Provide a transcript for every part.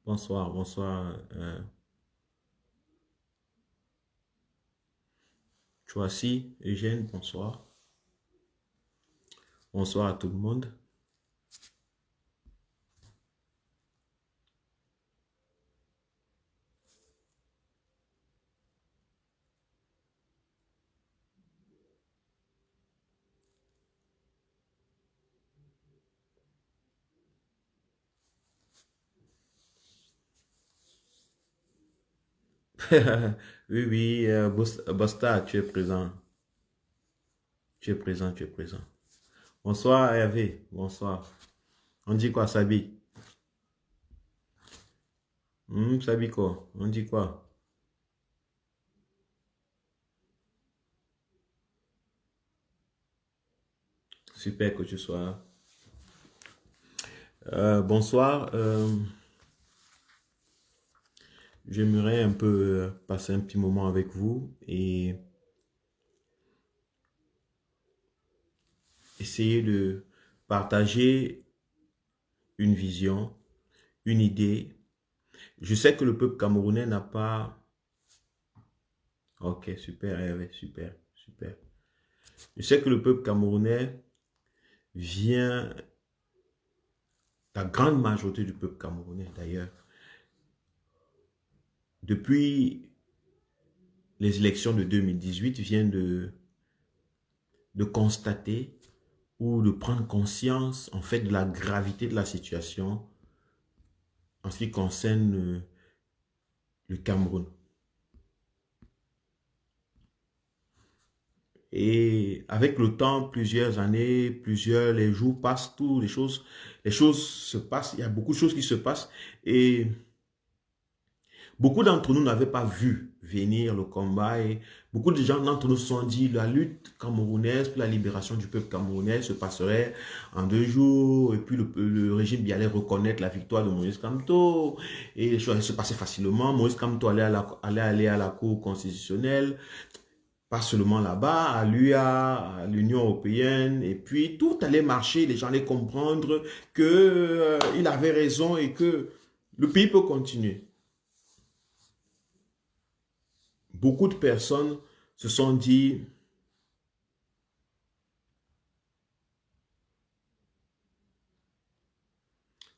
Bonsoir, bonsoir. Choisi, Eugène, bonsoir. Bonsoir à tout le monde. Oui, oui, Bosta, tu es présent. Tu es présent, tu es présent. Bonsoir, Hervé. Bonsoir. On dit quoi, Sabi? Sabi quoi? On dit quoi? Super que tu sois là. Bonsoir. J'aimerais un peu passer un petit moment avec vous et essayer de partager une vision, une idée. Je sais que le peuple camerounais n'a pas... Ok, super, Hervé, super, super. Je sais que le peuple camerounais vient, la grande majorité du peuple camerounais d'ailleurs, depuis les élections de 2018, vient de constater ou de prendre conscience en fait de la gravité de la situation en ce qui concerne le Cameroun. Et avec le temps, plusieurs années, les jours passent, tout, les choses se passent, il y a beaucoup de choses qui se passent et beaucoup d'entre nous n'avaient pas vu venir le combat et beaucoup de gens d'entre nous se sont dit la lutte camerounaise pour la libération du peuple camerounais se passerait en 2 jours et puis le régime allait reconnaître la victoire de Moïse Kamto et les choses allaient se passer facilement. Moïse Kamto allait aller à la cour constitutionnelle, pas seulement là-bas, à l'UA, à l'Union européenne, et puis tout allait marcher, les gens allaient comprendre que, il avait raison et que le pays peut continuer. Beaucoup de personnes se sont dit,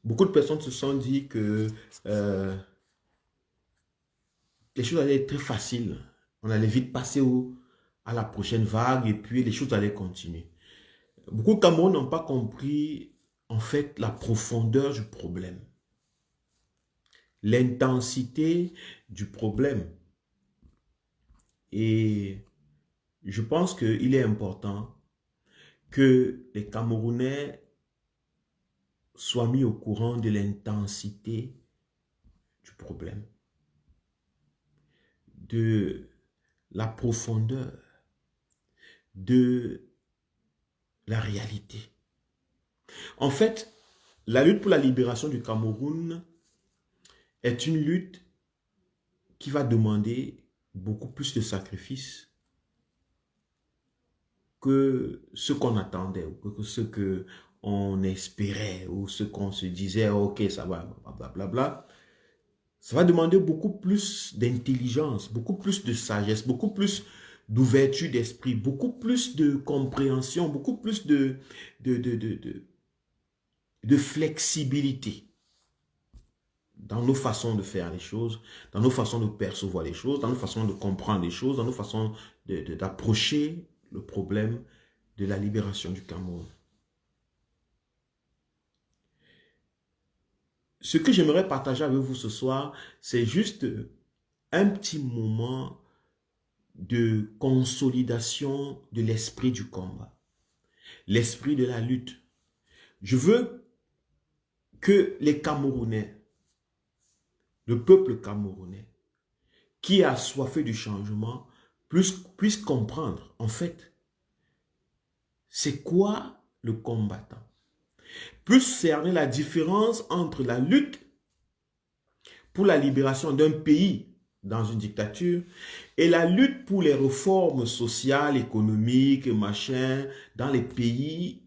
beaucoup de personnes se sont dit que euh, les choses allaient être très faciles. On allait vite passer à la prochaine vague et puis les choses allaient continuer. Beaucoup de Cameroun n'ont pas compris en fait la profondeur du problème, l'intensité du problème. Et je pense qu'il est important que les Camerounais soient mis au courant de l'intensité du problème, de la profondeur, de la réalité. En fait, la lutte pour la libération du Cameroun est une lutte qui va demander beaucoup plus de sacrifices que ce qu'on attendait, ou que ce qu'on espérait, ou ce qu'on se disait, ok, ça va, blablabla. Ça va demander beaucoup plus d'intelligence, beaucoup plus de sagesse, beaucoup plus d'ouverture d'esprit, beaucoup plus de compréhension, beaucoup plus de, de, de, de, de flexibilité dans nos façons de faire les choses, dans nos façons de percevoir les choses, dans nos façons de comprendre les choses, dans nos façons d'approcher le problème de la libération du Cameroun. Ce que j'aimerais partager avec vous ce soir, c'est juste un petit moment de consolidation de l'esprit du combat, l'esprit de la lutte. Je veux que les Camerounais, le peuple camerounais, qui a assoiffé du changement, puisse comprendre, en fait, c'est quoi le combattant. Puisse cerner la différence entre la lutte pour la libération d'un pays dans une dictature et la lutte pour les réformes sociales, économiques, machin, dans les pays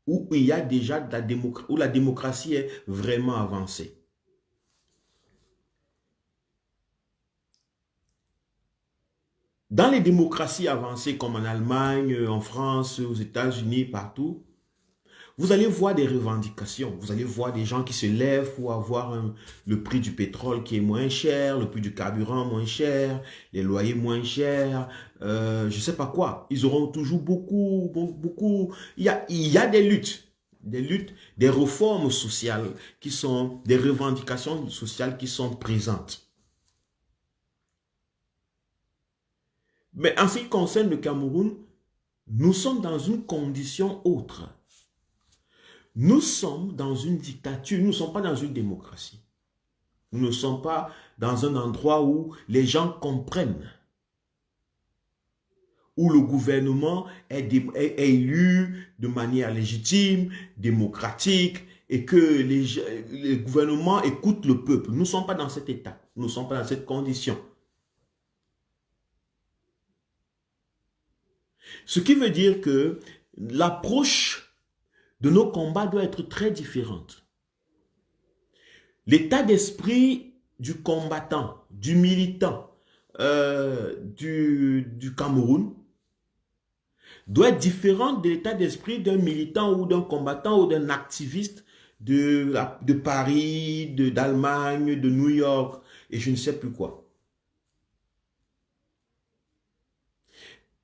où il y a déjà de la démocratie, où la démocratie est vraiment avancée. Dans les démocraties avancées comme en Allemagne, en France, aux États-Unis, partout, vous allez voir des revendications. Vous allez voir des gens qui se lèvent pour avoir le prix du pétrole qui est moins cher, le prix du carburant moins cher, les loyers moins chers, je ne sais pas quoi. Ils auront toujours beaucoup. Il y a des luttes, des réformes sociales qui sont, des revendications sociales qui sont présentes. Mais en ce qui concerne le Cameroun, nous sommes dans une condition autre. Nous sommes dans une dictature, nous ne sommes pas dans une démocratie. Nous ne sommes pas dans un endroit où les gens comprennent, où le gouvernement est élu de manière légitime, démocratique, et que le gouvernement écoute le peuple. Nous ne sommes pas dans cet état, nous ne sommes pas dans cette condition. Ce qui veut dire que l'approche de nos combats doit être très différente. L'état d'esprit du combattant, du militant du Cameroun doit être différent de l'état d'esprit d'un militant ou d'un combattant ou d'un activiste de Paris, d'Allemagne, de New York et je ne sais plus quoi.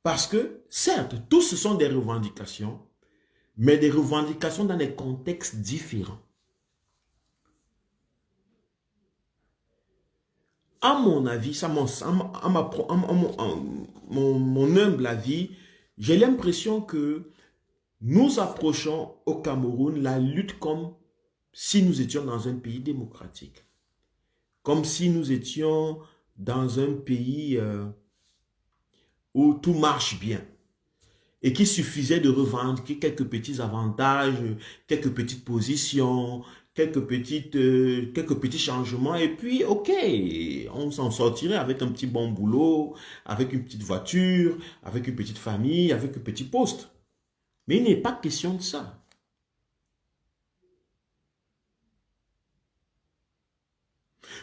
Parce que, certes, tous ce sont des revendications, mais des revendications dans des contextes différents. À mon avis, mon humble avis, j'ai l'impression que nous approchons au Cameroun la lutte comme si nous étions dans un pays démocratique. Comme si nous étions dans un pays où tout marche bien. Et qu'il suffisait de revendiquer quelques petits avantages, quelques petites positions, quelques petits changements. Et puis, ok, on s'en sortirait avec un petit bon boulot, avec une petite voiture, avec une petite famille, avec un petit poste. Mais il n'est pas question de ça.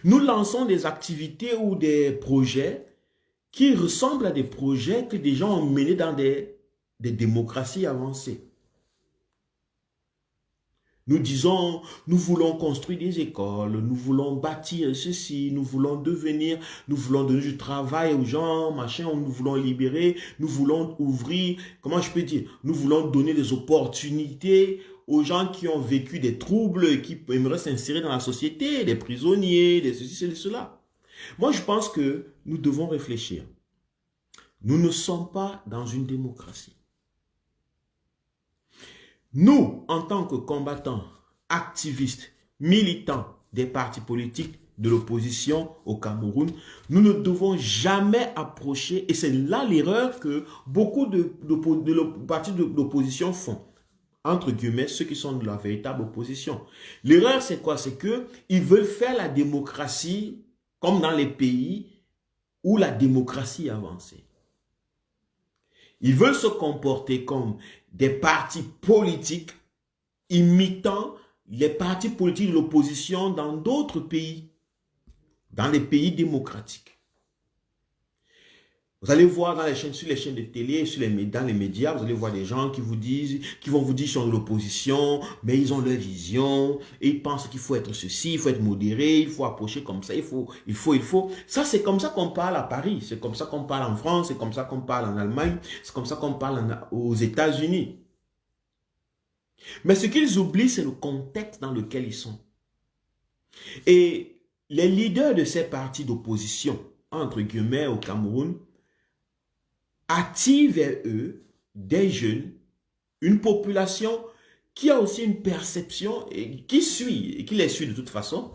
Nous lançons des activités ou des projets qui ressemblent à des projets que des gens ont menés dans des démocraties avancées. Nous disons, nous voulons construire des écoles, nous voulons bâtir ceci, nous voulons donner du travail aux gens, machin, nous voulons libérer, nous voulons ouvrir, comment je peux dire, nous voulons donner des opportunités aux gens qui ont vécu des troubles et qui aimeraient s'insérer dans la société, des prisonniers, des ceci, et cela. Moi, je pense que nous devons réfléchir. Nous ne sommes pas dans une démocratie. Nous, en tant que combattants, activistes, militants des partis politiques de l'opposition au Cameroun, nous ne devons jamais approcher, et c'est là l'erreur que beaucoup de partis de l'opposition font, entre guillemets, ceux qui sont de la véritable opposition. L'erreur, c'est quoi? C'est qu'ils veulent faire la démocratie comme dans les pays où la démocratie a avancé. Ils veulent se comporter comme des partis politiques imitant les partis politiques de l'opposition dans d'autres pays, dans les pays démocratiques. Vous allez voir dans les chaînes, sur les chaînes de télé, dans les médias, vous allez voir des gens qui vont vous dire qu'ils sont de l'opposition, mais ils ont leur vision, et ils pensent qu'il faut être ceci, il faut être modéré, il faut approcher comme ça, il faut. Ça, c'est comme ça qu'on parle à Paris, c'est comme ça qu'on parle en France, c'est comme ça qu'on parle en Allemagne, c'est comme ça qu'on parle aux États-Unis. Mais ce qu'ils oublient, c'est le contexte dans lequel ils sont. Et les leaders de ces partis d'opposition, entre guillemets, au Cameroun, attirent vers eux des jeunes, une population qui a aussi une perception et qui les suit de toute façon,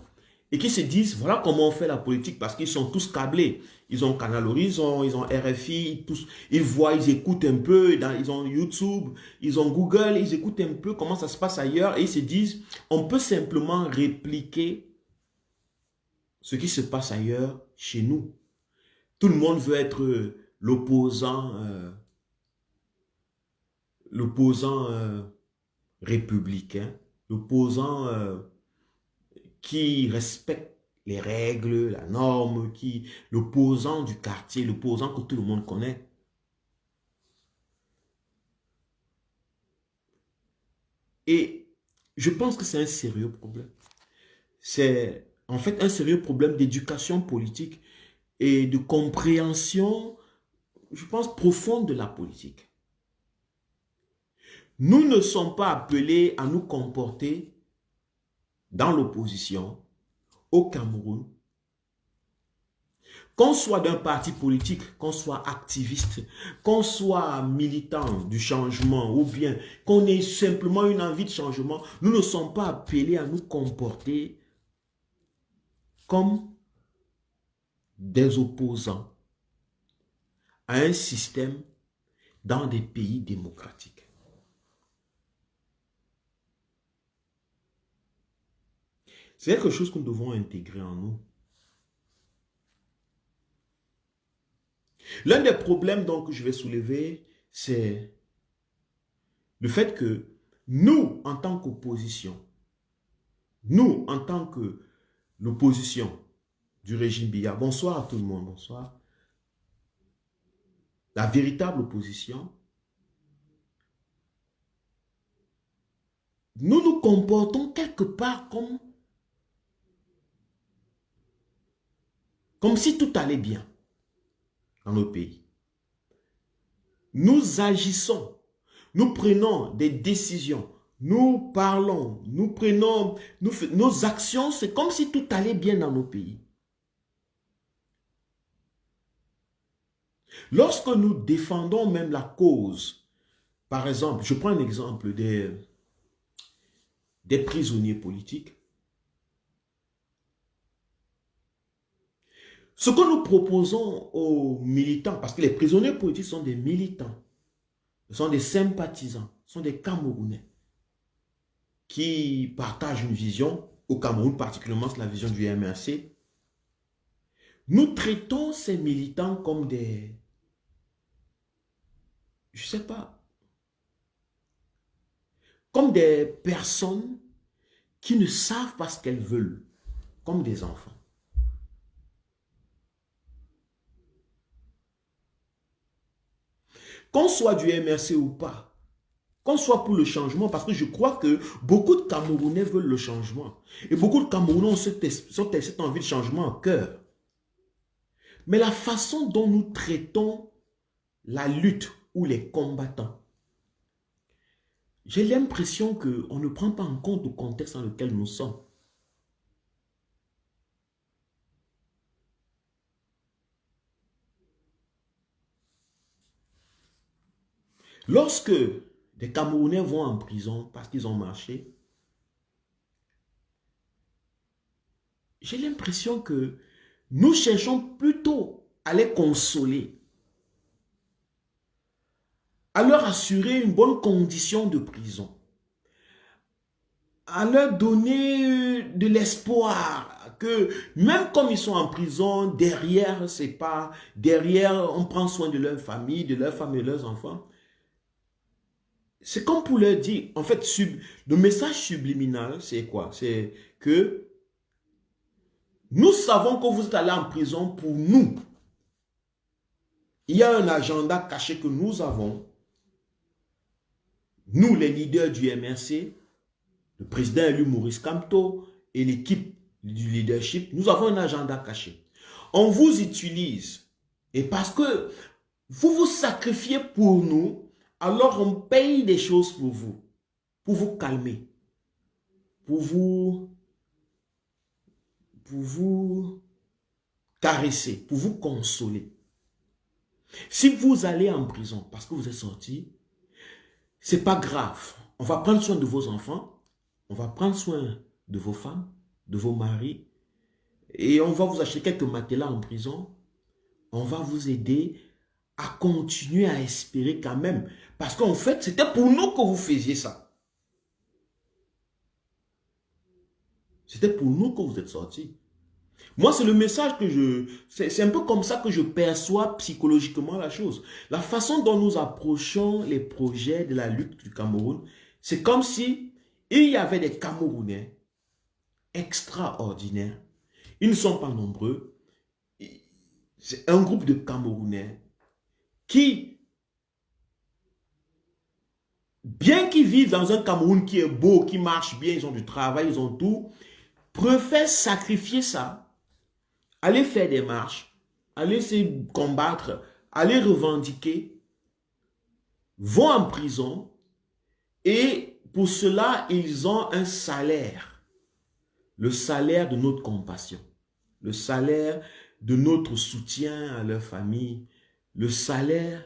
et qui se disent, voilà comment on fait la politique, parce qu'ils sont tous câblés. Ils ont Canal Horizon, ils ont RFI, ils voient, ils écoutent un peu, ils ont YouTube, ils ont Google, ils écoutent un peu comment ça se passe ailleurs, et ils se disent, on peut simplement répliquer ce qui se passe ailleurs chez nous. Tout le monde veut être l'opposant républicain, l'opposant qui respecte les règles, la norme, l'opposant du quartier, l'opposant que tout le monde connaît. Et je pense que c'est un sérieux problème. C'est en fait un sérieux problème d'éducation politique et de compréhension, je pense, profonde de la politique. Nous ne sommes pas appelés à nous comporter dans l'opposition au Cameroun, qu'on soit d'un parti politique, qu'on soit activiste, qu'on soit militant du changement ou bien qu'on ait simplement une envie de changement, nous ne sommes pas appelés à nous comporter comme des opposants à un système dans des pays démocratiques. C'est quelque chose que nous devons intégrer en nous. L'un des problèmes donc que je vais soulever, c'est le fait que nous, en tant qu'opposition, nous, en tant que l'opposition du régime Biya, bonsoir à tout le monde, bonsoir, la véritable opposition, nous nous comportons quelque part comme si tout allait bien dans nos pays. Nous agissons, nous prenons des décisions, nous parlons, nous prenons, nos actions, c'est comme si tout allait bien dans nos pays. Lorsque nous défendons même la cause, par exemple, je prends un exemple des prisonniers politiques, ce que nous proposons aux militants, parce que les prisonniers politiques sont des militants, ce sont des sympathisants, ce sont des Camerounais qui partagent une vision, au Cameroun particulièrement, c'est la vision du MRC. Nous traitons ces militants comme des, je ne sais pas, comme des personnes qui ne savent pas ce qu'elles veulent, comme des enfants. Qu'on soit du MRC ou pas, qu'on soit pour le changement, parce que je crois que beaucoup de Camerounais veulent le changement. Et beaucoup de Camerounais ont cette envie de changement en cœur. Mais la façon dont nous traitons la lutte ou les combattants, j'ai l'impression qu'on ne prend pas en compte le contexte dans lequel nous sommes. Lorsque des Camerounais vont en prison parce qu'ils ont marché, j'ai l'impression que nous cherchons plutôt à les consoler, à leur assurer une bonne condition de prison, à leur donner de l'espoir que même comme ils sont en prison, derrière, c'est pas, derrière, on prend soin de leur famille, et de leurs enfants. C'est comme pour leur dire, en fait, le message subliminal, c'est quoi? C'est que nous savons que vous êtes allés en prison pour nous. Il y a un agenda caché que nous avons. Nous, les leaders du MRC, le président élu Maurice Kamto et l'équipe du leadership, nous avons un agenda caché. On vous utilise. Et parce que vous vous sacrifiez pour nous, alors on paye des choses pour vous calmer, pour vous caresser, pour vous consoler. Si vous allez en prison parce que vous êtes sorti, c'est pas grave. On va prendre soin de vos enfants, on va prendre soin de vos femmes, de vos maris, et on va vous acheter quelques matelas en prison. On va vous aider à continuer à espérer quand même. Parce qu'en fait, c'était pour nous que vous faisiez ça. C'était pour nous que vous êtes sortis. Moi, c'est le message que c'est un peu comme ça que je perçois psychologiquement la chose. La façon dont nous approchons les projets de la lutte du Cameroun, c'est comme si il y avait des Camerounais extraordinaires Ils ne sont pas nombreux. C'est un groupe de Camerounais qui, bien qu'ils vivent dans un Cameroun qui est beau, qui marche bien, ils ont du travail, ils ont tout, préfèrent sacrifier ça, aller faire des marches, aller se combattre, aller revendiquer, vont en prison et pour cela, ils ont un salaire. Le salaire de notre compassion, le salaire de notre soutien à leur famille, le salaire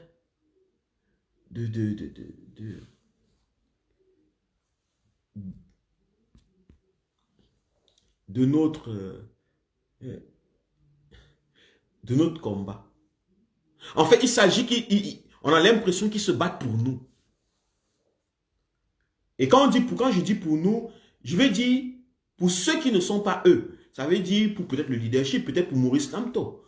de notre combat. En fait, il s'agit qu'on a l'impression qu'ils se battent pour nous. Et quand je dis pour nous, je vais dire pour ceux qui ne sont pas eux. Ça veut dire pour peut-être le leadership, peut-être pour Maurice Kamto.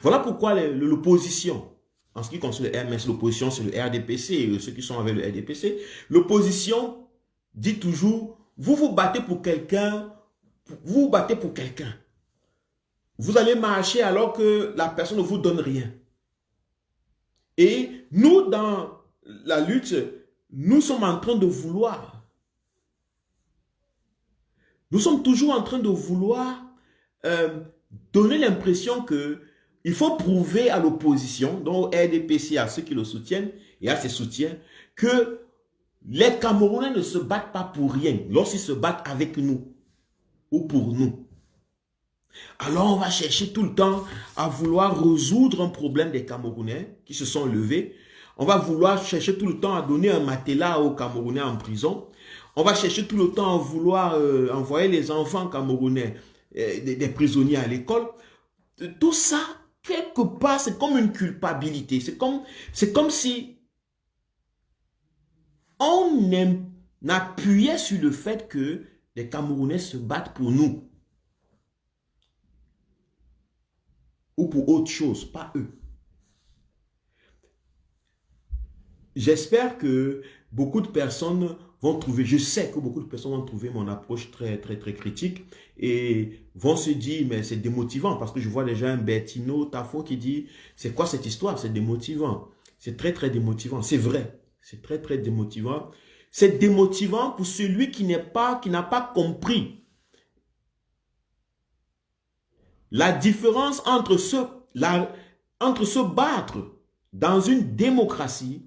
Voilà pourquoi l'opposition, en ce qui concerne le RMS, l'opposition c'est le RDPC, ceux qui sont avec le RDPC, l'opposition dit toujours, vous vous battez pour quelqu'un, vous vous battez pour quelqu'un. Vous allez marcher alors que la personne ne vous donne rien. Et nous, dans la lutte, nous sommes en train de vouloir. Nous sommes toujours en train de vouloir donner l'impression que il faut prouver à l'opposition, donc au RDPC, à ceux qui le soutiennent et à ses soutiens, que les Camerounais ne se battent pas pour rien lorsqu'ils se battent avec nous ou pour nous. Alors on va chercher tout le temps à vouloir résoudre un problème des Camerounais qui se sont levés. On va vouloir chercher tout le temps à donner un matelas aux Camerounais en prison. On va chercher tout le temps à vouloir envoyer les enfants camerounais, des prisonniers à l'école. Tout ça, quelque part, c'est comme une culpabilité. C'est comme si on appuyait sur le fait que les Camerounais se battent pour nous. Ou pour autre chose, pas eux. J'espère que beaucoup de personnes vont trouver, je sais que beaucoup de personnes vont trouver mon approche très critique et vont se dire, mais c'est démotivant parce que je vois déjà un Bertino Tafo qui dit, c'est quoi cette histoire? C'est démotivant. C'est très démotivant. C'est vrai. C'est très démotivant. C'est démotivant pour celui qui n'a pas compris la différence entre se battre dans une démocratie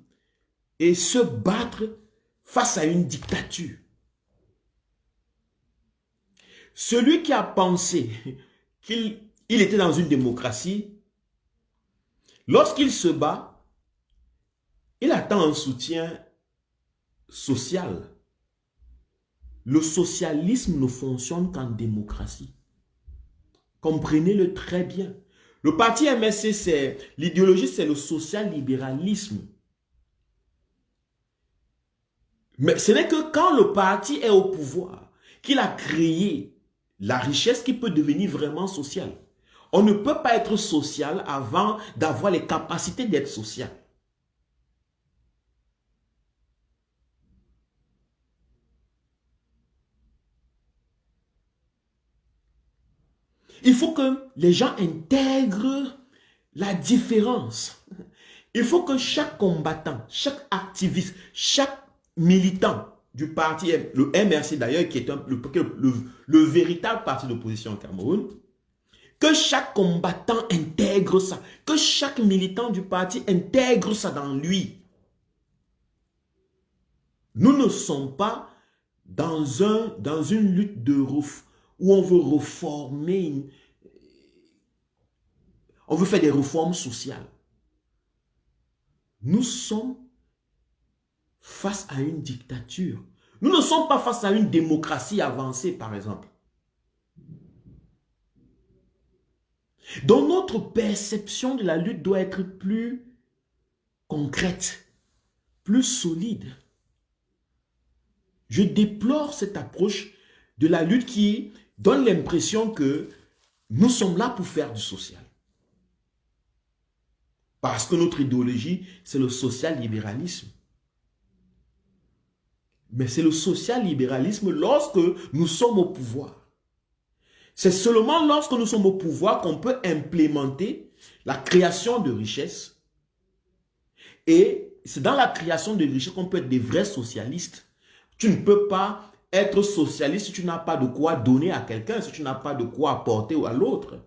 et se battre face à une dictature. Celui qui a pensé qu'il était dans une démocratie, lorsqu'il se bat, il attend un soutien social. Le socialisme ne fonctionne qu'en démocratie. Comprenez-le très bien. Le parti MSC, l'idéologie, c'est le social-libéralisme. Mais ce n'est que quand le parti est au pouvoir qu'il a créé la richesse qui peut devenir vraiment sociale. On ne peut pas être social avant d'avoir les capacités d'être social. Il faut que les gens intègrent la différence. Il faut que chaque combattant, chaque activiste, chaque militant du parti, le MRC d'ailleurs, qui est le véritable parti d'opposition au Cameroun, que chaque combattant intègre ça, que chaque militant du parti intègre ça dans lui. Nous ne sommes pas dans une lutte de où on veut reformer, on veut faire des réformes sociales. Nous sommes face à une dictature. Nous ne sommes pas face à une démocratie avancée, par exemple. Donc notre perception de la lutte doit être plus concrète, plus solide. Je déplore cette approche de la lutte qui donne l'impression que nous sommes là pour faire du social. Parce que notre idéologie, c'est le social-libéralisme. Mais c'est le social-libéralisme lorsque nous sommes au pouvoir. C'est seulement lorsque nous sommes au pouvoir qu'on peut implémenter la création de richesses. Et c'est dans la création de richesses qu'on peut être des vrais socialistes. Tu ne peux pas être socialiste si tu n'as pas de quoi donner à quelqu'un, si tu n'as pas de quoi apporter à l'autre.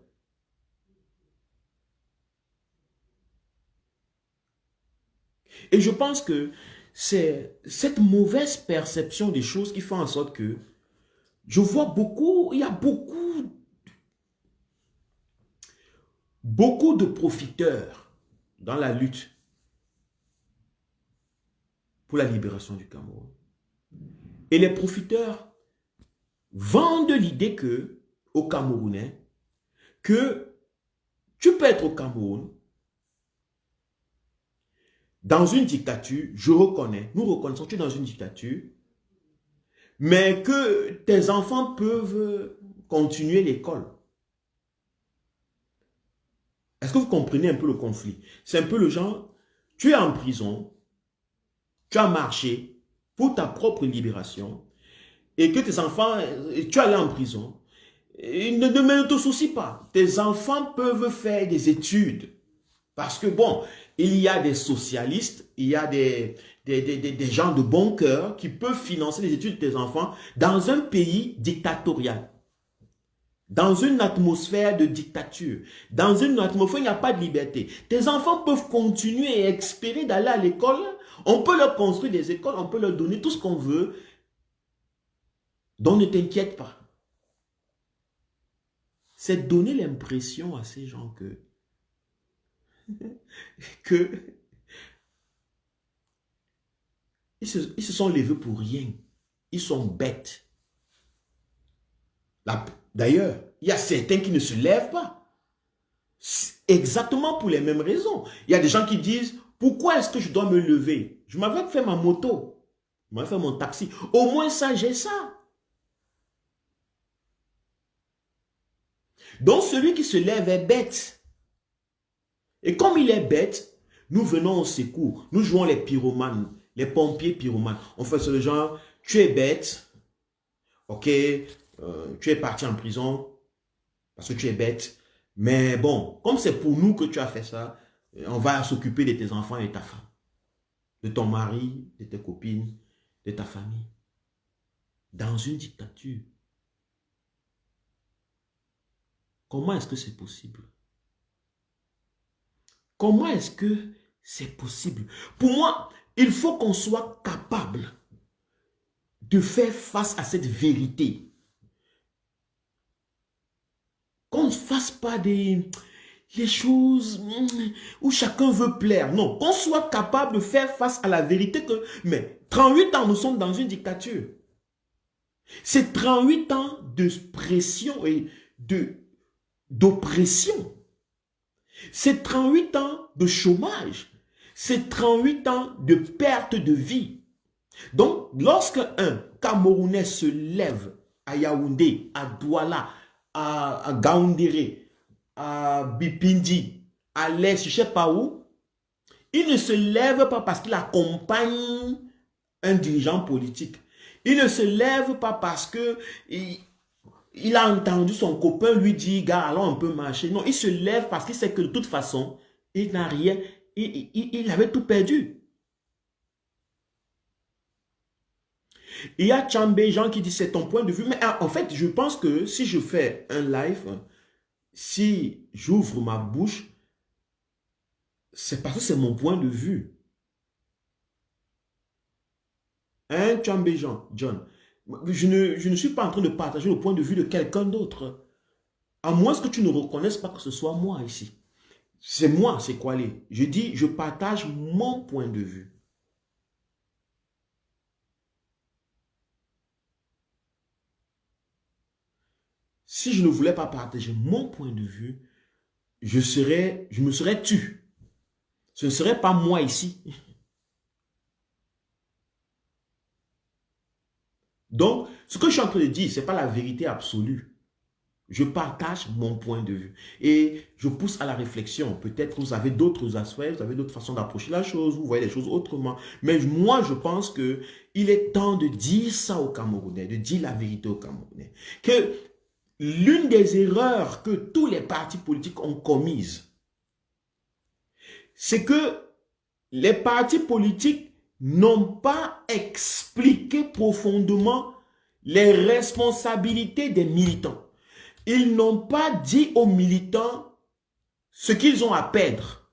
Et je pense que c'est cette mauvaise perception des choses qui fait en sorte que je vois beaucoup, il y a beaucoup de profiteurs dans la lutte pour la libération du Cameroun. Et les profiteurs vendent l'idée que, aux Camerounais, que tu peux être au Cameroun, dans une dictature, je reconnais, nous reconnaissons que tu es dans une dictature, mais que tes enfants peuvent continuer l'école. Est-ce que vous comprenez un peu le conflit? C'est un peu le genre, tu es en prison, tu as marché pour ta propre libération, et que tes enfants, tu es allé en prison, ne te soucie pas. Tes enfants peuvent faire des études. Parce que bon, il y a des socialistes, il y a des gens de bon cœur qui peuvent financer les études de tes enfants dans un pays dictatorial. Dans une atmosphère de dictature. Dans une atmosphère où il n'y a pas de liberté. Tes enfants peuvent continuer et espérer d'aller à l'école. On peut leur construire des écoles, on peut leur donner tout ce qu'on veut. Donc ne t'inquiète pas. C'est donner l'impression à ces gens que ils se sont levés pour rien. Ils sont bêtes. D'ailleurs, il y a certains qui ne se lèvent pas. Exactement pour les mêmes raisons. Il y a des gens qui disent, pourquoi est-ce que je dois me lever? Je m'avais fait ma moto. Je m'avais fait mon taxi. Au moins ça, j'ai ça. Donc celui qui se lève est bête. Et comme il est bête, nous venons au secours. Nous jouons les pyromanes, les pompiers pyromanes. On fait ce genre, tu es bête, ok, tu es parti en prison parce que tu es bête. Mais bon, comme c'est pour nous que tu as fait ça, on va s'occuper de tes enfants et de ta femme, de ton mari, de tes copines, de ta famille. Dans une dictature. Comment est-ce que c'est possible? Comment est-ce que c'est possible? Pour moi, il faut qu'on soit capable de faire face à cette vérité. Qu'on ne fasse pas les choses où chacun veut plaire. Non, qu'on soit capable de faire face à la vérité que, mais 38 ans, nous sommes dans une dictature. C'est 38 ans de pression et d'oppression. C'est 38 ans de chômage. C'est 38 ans de perte de vie. Donc, lorsque un Camerounais se lève à Yaoundé, à Douala, à Gaoundéré, à Bipindi, à l'Est, je ne sais pas où, il ne se lève pas parce qu'il accompagne un dirigeant politique. Il ne se lève pas parce que il a entendu son copain lui dire, gars, allons un peu marcher. Non, il se lève parce qu'il sait que de toute façon, il n'a rien, il avait tout perdu. Il y a Tchambé, gens qui disent c'est ton point de vue. Mais en fait, je pense que si je fais un live, si j'ouvre ma bouche, c'est parce que c'est mon point de vue. Hein, Tchambé, John, je ne suis pas en train de partager le point de vue de quelqu'un d'autre. À moins que tu ne reconnaisses pas que ce soit moi ici. C'est moi, c'est quoi les? Je dis, je partage mon point de vue. Si je ne voulais pas partager mon point de vue, je me serais tu. Ce ne serait pas moi ici. Donc, ce que je suis en train de dire, ce n'est pas la vérité absolue. Je partage mon point de vue. Et je pousse à la réflexion. Peut-être vous avez d'autres aspects, vous avez d'autres façons d'approcher la chose, vous voyez les choses autrement. Mais moi, je pense qu'il est temps de dire ça aux Camerounais, de dire la vérité aux Camerounais. Que l'une des erreurs que tous les partis politiques ont commises, c'est que les partis politiques n'ont pas expliqué profondément les responsabilités des militants. Ils n'ont pas dit aux militants ce qu'ils ont à perdre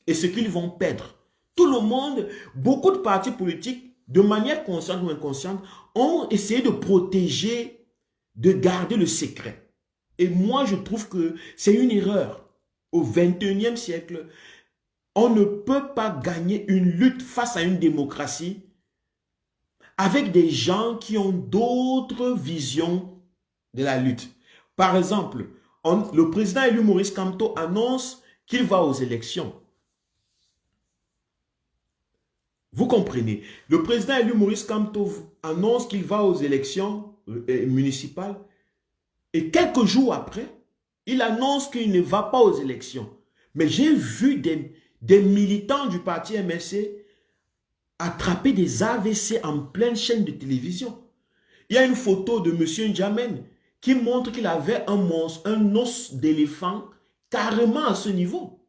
et ce qu'ils vont perdre. Tout le monde, beaucoup de partis politiques, de manière consciente ou inconsciente, ont essayé de protéger, de garder le secret. Et moi, je trouve que c'est une erreur. Au XXIe siècle, on ne peut pas gagner une lutte face à une démocratie avec des gens qui ont d'autres visions de la lutte. Par exemple, le président élu Maurice Kamto annonce qu'il va aux élections. Vous comprenez? Le président élu Maurice Kamto annonce qu'il va aux élections municipales et quelques jours après, il annonce qu'il ne va pas aux élections. Mais j'ai vu des militants du parti MSC attraper des AVC en pleine chaîne de télévision. Il y a une photo de M. N'Djamène qui montre qu'il avait un os d'éléphant carrément à ce niveau.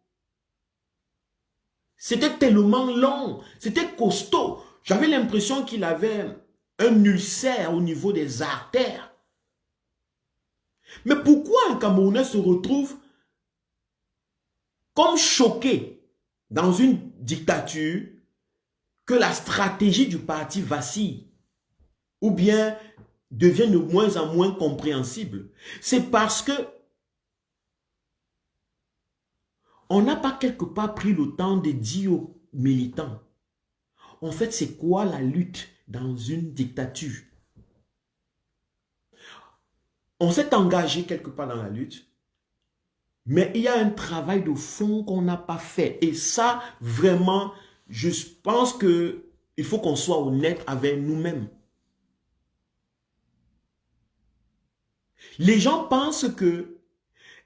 C'était tellement long, c'était costaud. J'avais l'impression qu'il avait un ulcère au niveau des artères. Mais pourquoi un Camerounais se retrouve comme choqué dans une dictature que la stratégie du parti vacille ou bien devient de moins en moins compréhensible? C'est parce que on n'a pas quelque part pris le temps de dire aux militants, en fait, c'est quoi la lutte dans une dictature? On s'est engagé quelque part dans la lutte, mais il y a un travail de fond qu'on n'a pas fait. Et ça, vraiment, je pense qu'il faut qu'on soit honnête avec nous-mêmes. Les gens pensent que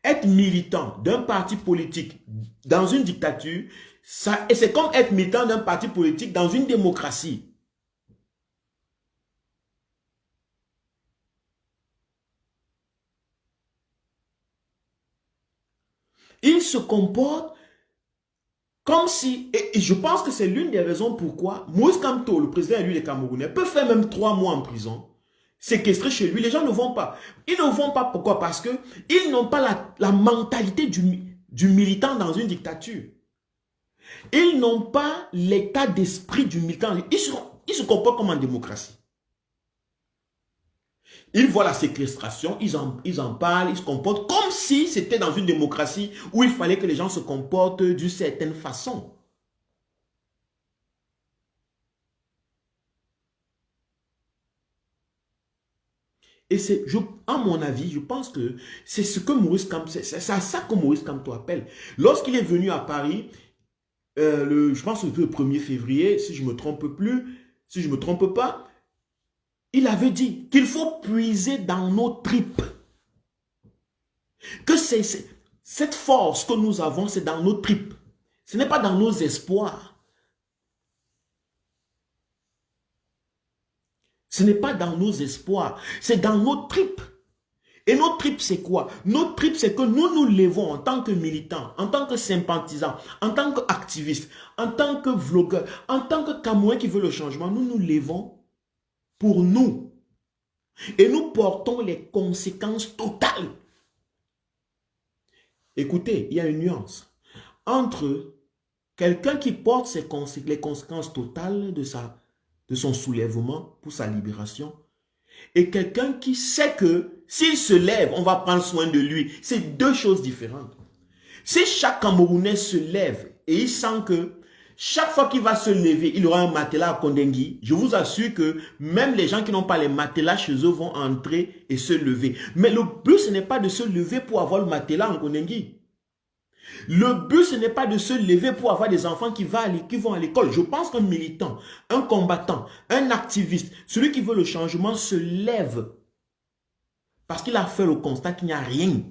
être militant d'un parti politique dans une dictature, c'est comme être militant d'un parti politique dans une démocratie. Ils se comportent comme si, et je pense que c'est l'une des raisons pourquoi Maurice Kamto, le président élu des Camerounais, peut faire même 3 mois en prison, séquestré chez lui. Les gens ne vont pas. Ils ne vont pas, pourquoi? Parce qu'ils n'ont pas la mentalité du militant dans une dictature. Ils n'ont pas l'état d'esprit du militant. Ils se comportent comme en démocratie. Ils voient la séquestration, ils en parlent, ils se comportent comme si c'était dans une démocratie où il fallait que les gens se comportent d'une certaine façon. Et c'est, à mon avis, je pense que c'est ce que Maurice Kamto, c'est à ça que Maurice Kamto appelle. Lorsqu'il est venu à Paris, je pense que c'était le 1er février, si je ne me trompe plus, si je ne me trompe pas, il avait dit qu'il faut puiser dans nos tripes. Que cette force que nous avons, c'est dans nos tripes. Ce n'est pas dans nos espoirs. Ce n'est pas dans nos espoirs. C'est dans nos tripes. Et nos tripes, c'est quoi? Nos tripes, c'est que nous nous levons en tant que militants, en tant que sympathisants, en tant qu'activistes, en tant que vlogueurs, en tant que Camerounais qui veut le changement. Nous nous levons pour nous. Et nous portons les conséquences totales. Écoutez, il y a une nuance entre quelqu'un qui porte les conséquences totales de son soulèvement pour sa libération et quelqu'un qui sait que s'il se lève, on va prendre soin de lui. C'est deux choses différentes. Si chaque Camerounais se lève et il sent que chaque fois qu'il va se lever, il aura un matelas à Kondengui, je vous assure que même les gens qui n'ont pas les matelas chez eux vont entrer et se lever. Mais le but, ce n'est pas de se lever pour avoir le matelas en Kondengui. Le but, ce n'est pas de se lever pour avoir des enfants qui vont à l'école. Je pense qu'un militant, un combattant, un activiste, celui qui veut le changement se lève parce qu'il a fait le constat qu'il n'y a rien.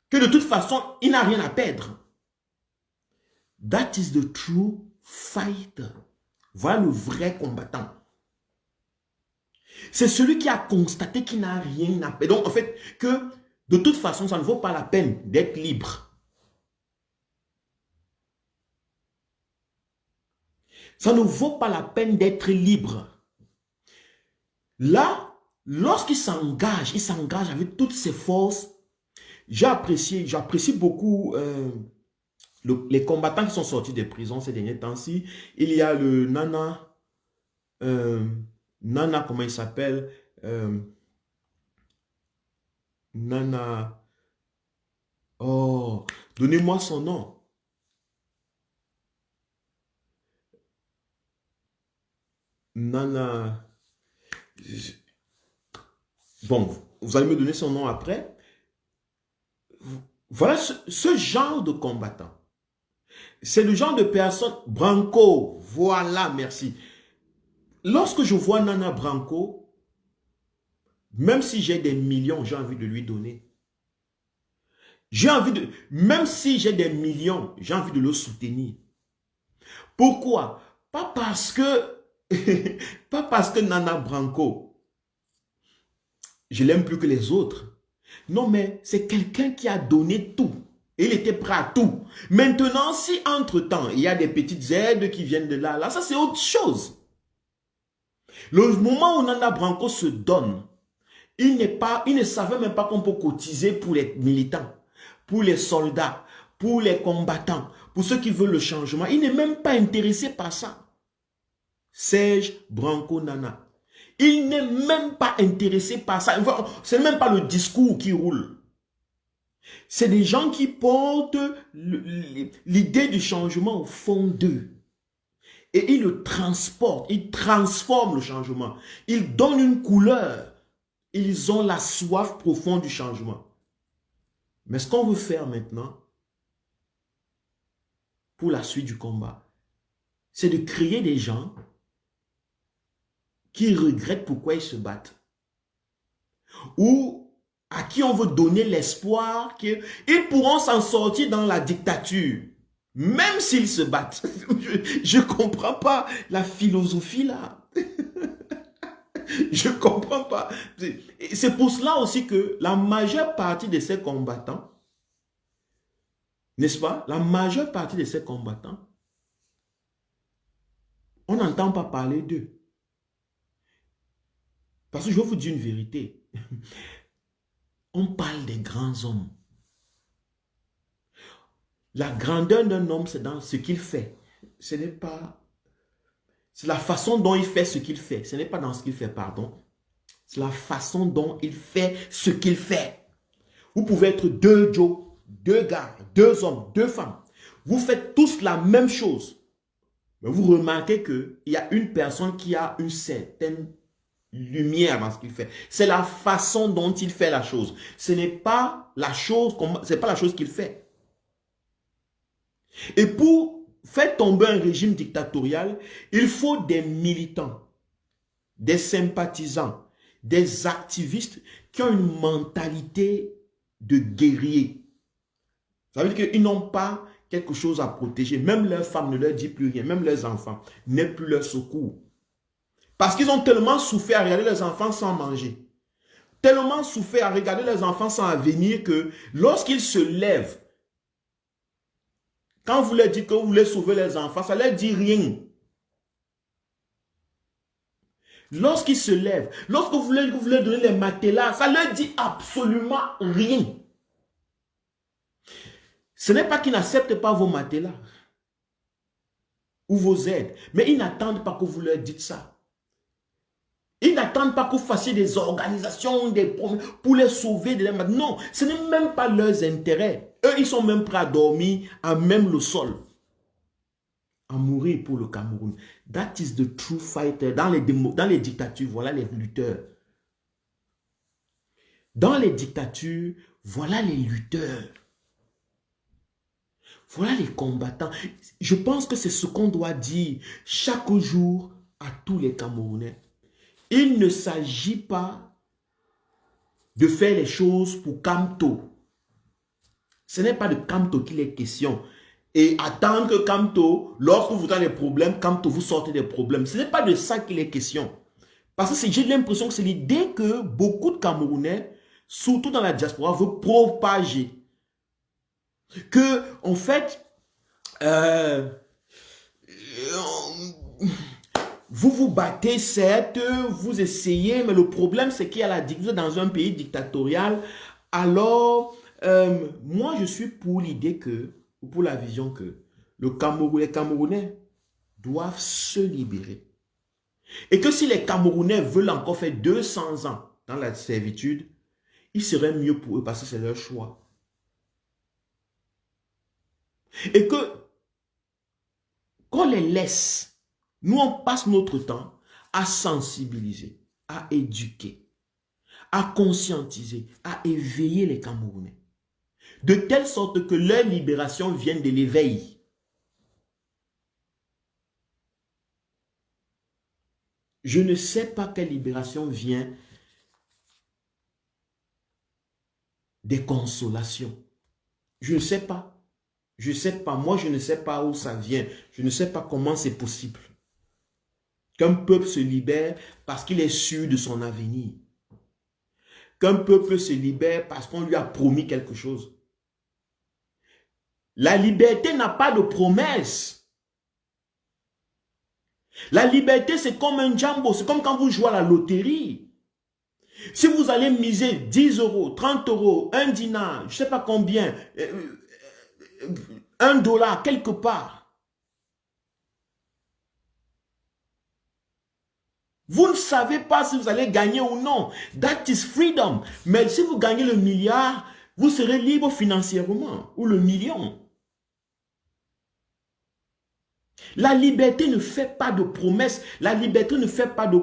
Que de toute façon, il n'a rien à perdre. That is the true fighter. Voilà le vrai combattant. C'est celui qui a constaté qu'il n'a rien à perdre. Donc, en fait, que de toute façon, ça ne vaut pas la peine d'être libre. Ça ne vaut pas la peine d'être libre. Là, lorsqu'il s'engage, il s'engage avec toutes ses forces. J'apprécie beaucoup les combattants qui sont sortis des prisons ces derniers temps-ci. Il y a le Nana, comment il s'appelle? Nana, oh, donnez-moi son nom. Nana, bon, vous allez me donner son nom après. Voilà ce genre de combattant. C'est le genre de personne, Branco, voilà, merci. Lorsque je vois Nana Branco, même si j'ai des millions, j'ai envie de lui donner. J'ai envie de, même si j'ai des millions, j'ai envie de le soutenir. Pourquoi? Pas parce que, pas parce que Nana Branco, je l'aime plus que les autres. Non, mais c'est quelqu'un qui a donné tout. Il était prêt à tout. Maintenant, si entre-temps, il y a des petites aides qui viennent de là, ça c'est autre chose. Le moment où Nana Branco se donne, il ne savait même pas qu'on peut cotiser pour les militants, pour les soldats, pour les combattants, pour ceux qui veulent le changement. Il n'est même pas intéressé par ça. Serge Branco Nana. Il n'est même pas intéressé par ça. C'est même pas le discours qui roule. C'est des gens qui portent l'idée du changement au fond d'eux. Et ils le transportent, ils transforment le changement. Ils donnent une couleur. Ils ont la soif profonde du changement. Mais ce qu'on veut faire maintenant, pour la suite du combat, c'est de créer des gens qui regrettent pourquoi ils se battent. Ou à qui on veut donner l'espoir qu'ils pourront s'en sortir dans la dictature, même s'ils se battent. Je ne comprends pas la philosophie là. Je ne comprends pas. C'est pour cela aussi que la majeure partie de ces combattants, n'est-ce pas? La majeure partie de ces combattants, on n'entend pas parler d'eux. Parce que je vais vous dire une vérité. On parle des grands hommes. La grandeur d'un homme, c'est dans ce qu'il fait. Ce n'est pas... C'est la façon dont il fait ce qu'il fait. Ce n'est pas dans ce qu'il fait, pardon. C'est la façon dont il fait ce qu'il fait. Vous pouvez être deux Joe, deux gars, deux hommes, deux femmes. Vous faites tous la même chose. Mais vous remarquez qu'il y a une personne qui a une certaine lumière dans ce qu'il fait. C'est la façon dont il fait la chose. Ce n'est pas la chose, c'est pas la chose qu'il fait. Et pour faire tomber un régime dictatorial, il faut des militants, des sympathisants, des activistes qui ont une mentalité de guerrier. Ça veut dire qu'ils n'ont pas quelque chose à protéger. Même leurs femmes ne leur disent plus rien. Même leurs enfants n'aient plus leur secours. Parce qu'ils ont tellement souffert à regarder leurs enfants sans manger. Tellement souffert à regarder leurs enfants sans avenir que lorsqu'ils se lèvent, quand vous leur dites que vous voulez sauver les enfants, ça ne leur dit rien. Lorsqu'ils se lèvent, lorsque vous voulez donner les matelas, ça ne leur dit absolument rien. Ce n'est pas qu'ils n'acceptent pas vos matelas ou vos aides, mais ils n'attendent pas que vous leur dites ça. Ils n'attendent pas que vous fassiez des organisations pour les sauver. Non, ce n'est même pas leurs intérêts. Eux, ils sont même prêts à dormir à même le sol. À mourir pour le Cameroun. That is the true fighter. Dans les dictatures, voilà les lutteurs. Dans les dictatures, voilà les lutteurs. Voilà les combattants. Je pense que c'est ce qu'on doit dire chaque jour à tous les Camerounais. Il ne s'agit pas de faire les choses pour Kamto. Ce n'est pas de Kamto qu'il est question. Et attendre que Kamto, lorsque vous avez des problèmes, Kamto vous sortez des problèmes. Ce n'est pas de ça qu'il est question. Parce que j'ai l'impression que c'est l'idée que beaucoup de Camerounais, surtout dans la diaspora, veulent propager. Que, en fait, vous vous battez, certes, vous essayez, mais le problème, c'est qu'il y a la dictature dans un pays dictatorial. Alors, moi, je suis pour l'idée que, ou pour la vision que les Camerounais doivent se libérer. Et que si les Camerounais veulent encore faire 200 ans dans la servitude, il serait mieux pour eux parce que c'est leur choix. Et que, qu'on les laisse, nous on passe notre temps à sensibiliser, à éduquer, à conscientiser, à éveiller les Camerounais. De telle sorte que leur libération vienne de l'éveil. Je ne sais pas quelle libération vient des consolations. Je ne sais pas. Je ne sais pas. Moi, je ne sais pas où ça vient. Je ne sais pas comment c'est possible. Qu'un peuple se libère parce qu'il est sûr de son avenir. Qu'un peuple se libère parce qu'on lui a promis quelque chose. La liberté n'a pas de promesse. La liberté, c'est comme un jambo. C'est comme quand vous jouez à la loterie. Si vous allez miser 10 euros, 30 euros, 1 dinar, je ne sais pas combien, 1 dollar quelque part, vous ne savez pas si vous allez gagner ou non. That is freedom. Mais si vous gagnez le milliard, vous serez libre financièrement. Ou le million. La liberté ne fait pas de promesses. La liberté ne fait pas de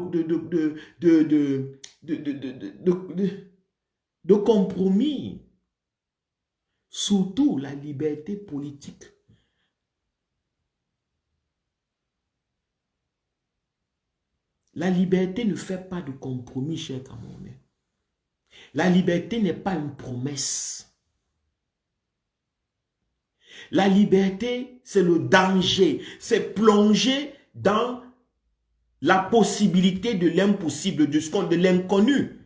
compromis. Surtout la liberté politique. La liberté ne fait pas de compromis, chers Camerounais. La liberté n'est pas une promesse. La liberté, c'est le danger. C'est plonger dans la possibilité de l'impossible, de l'inconnu.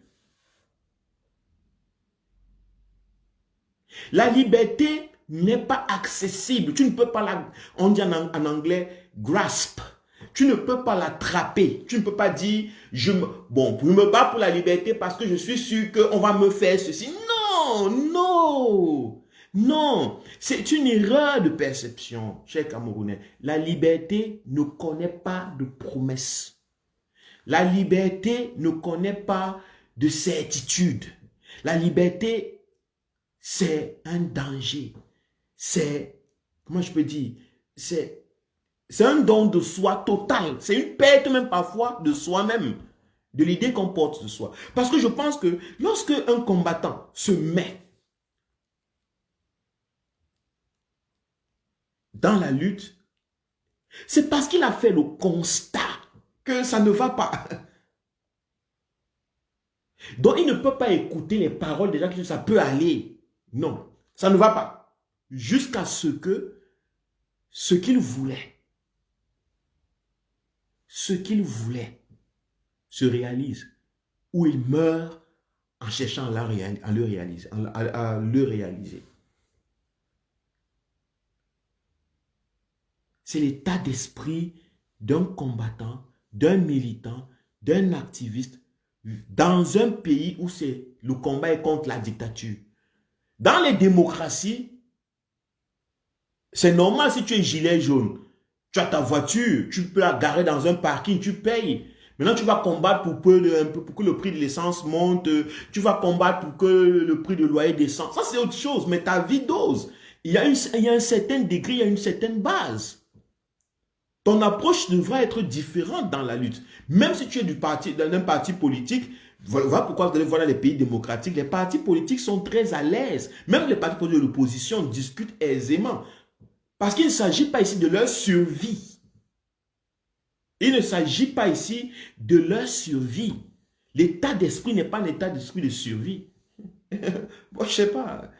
La liberté n'est pas accessible. Tu ne peux pas la, on dit en anglais, grasp. Tu ne peux pas l'attraper. Tu ne peux pas dire, bon, je me bats pour la liberté parce que je suis sûr qu'on va me faire ceci. Non, non, non. C'est une erreur de perception, chers Camerounais. La liberté ne connaît pas de promesses. La liberté ne connaît pas de certitude. La liberté, c'est un danger. C'est, comment je peux dire, c'est un don de soi total. C'est une perte même parfois de soi-même, de l'idée qu'on porte de soi. Parce que je pense que lorsque un combattant se met dans la lutte, c'est parce qu'il a fait le constat que ça ne va pas. Donc il ne peut pas écouter les paroles des gens qui disent ça peut aller. Non, ça ne va pas. Jusqu'à ce que ce qu'il voulait se réalise, ou il meurt en cherchant à le réaliser. C'est l'état d'esprit d'un combattant, d'un militant, d'un activiste dans un pays où le combat est contre la dictature. Dans les démocraties, c'est normal si tu es gilet jaune. Tu as ta voiture, tu peux la garer dans un parking, tu payes. Maintenant, tu vas combattre pour que le prix de l'essence monte. Tu vas combattre pour que le prix de loyer descende. Ça, c'est autre chose, mais ta vie dose. Il y a un certain degré, il y a une certaine base. Ton approche devra être différente dans la lutte. Même si tu es d'un parti politique, voilà pourquoi vous allez voir dans les pays démocratiques, les partis politiques sont très à l'aise. Même les partis politiques de l'opposition discutent aisément. Parce qu'il ne s'agit pas ici de leur survie. Il ne s'agit pas ici de leur survie. L'état d'esprit n'est pas un état d'esprit de survie. Bon, je ne sais pas.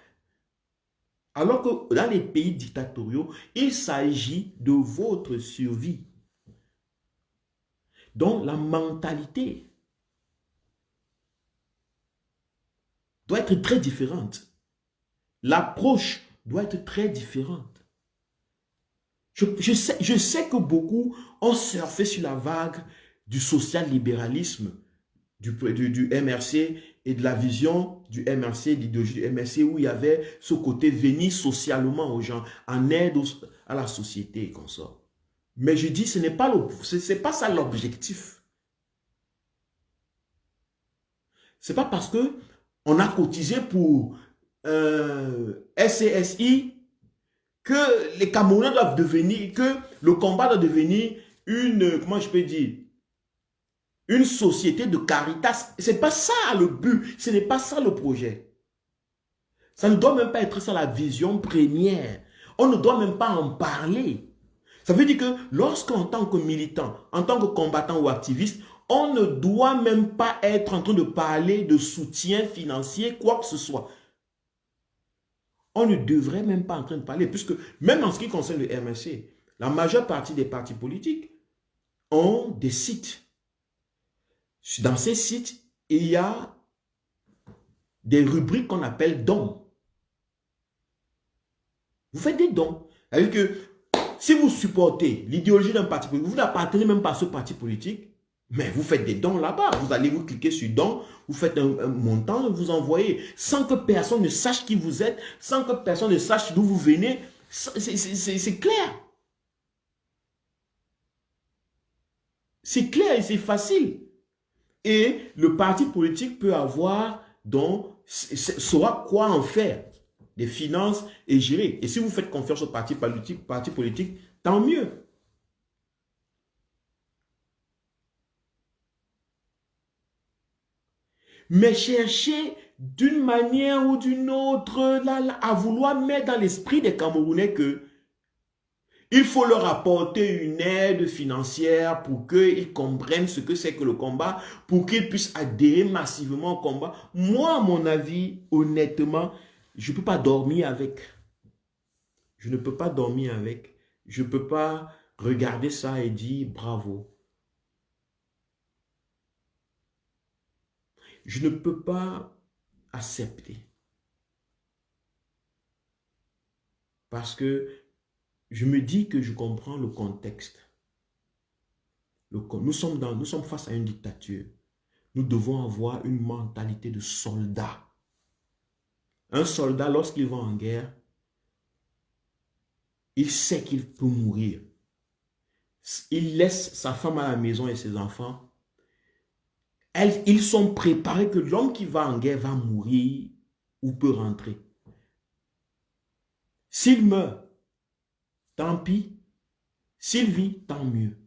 Alors que dans les pays dictatoriaux, il s'agit de votre survie. Donc la mentalité doit être très différente. L'approche doit être très différente. Je sais que beaucoup ont surfé sur la vague du social-libéralisme, du MRC et de la vision du MRC, de l'idéologie du MRC, où il y avait ce côté venir socialement aux gens, en aide à la société et comme ça. Mais je dis, ce n'est pas, pas ça l'objectif. Ce n'est pas parce que on a cotisé pour SCSI que les Camerounais doivent devenir, que le combat doit devenir une, comment je peux dire, une société de caritas. Ce n'est pas ça le but, ce n'est pas ça le projet. Ça ne doit même pas être ça la vision première. On ne doit même pas en parler. Ça veut dire que lorsqu'en tant que militant, en tant que combattant ou activiste, on ne doit même pas être en train de parler de soutien financier, quoi que ce soit. On ne devrait même pas en train de parler, puisque même en ce qui concerne le MRC, la majeure partie des partis politiques ont des sites. Dans ces sites, il y a des rubriques qu'on appelle dons. Vous faites des dons. C'est-à-dire que si vous supportez l'idéologie d'un parti politique, vous n'appartenez même pas à ce parti politique, mais vous faites des dons là-bas. Vous allez vous cliquer sur dons, vous faites un montant, vous envoyez, sans que personne ne sache qui vous êtes, sans que personne ne sache d'où vous venez. C'est clair. C'est clair et c'est facile. Et le parti politique peut avoir, donc, saura quoi en faire, des finances et gérer. Et si vous faites confiance au parti politique, tant mieux. Mais chercher d'une manière ou d'une autre à vouloir mettre dans l'esprit des Camerounais que il faut leur apporter une aide financière pour qu'ils comprennent ce que c'est que le combat, pour qu'ils puissent adhérer massivement au combat. Moi, à mon avis, honnêtement, je ne peux pas dormir avec. Je ne peux pas dormir avec. Je ne peux pas regarder ça et dire bravo. Je ne peux pas accepter. Parce que je me dis que je comprends le contexte. Nous sommes face à une dictature. Nous devons avoir une mentalité de soldat. Un soldat, lorsqu'il va en guerre, il sait qu'il peut mourir. Il laisse sa femme à la maison et ses enfants. Ils sont préparés que l'homme qui va en guerre va mourir ou peut rentrer. S'il meurt, tant pis. S'il vit, tant mieux.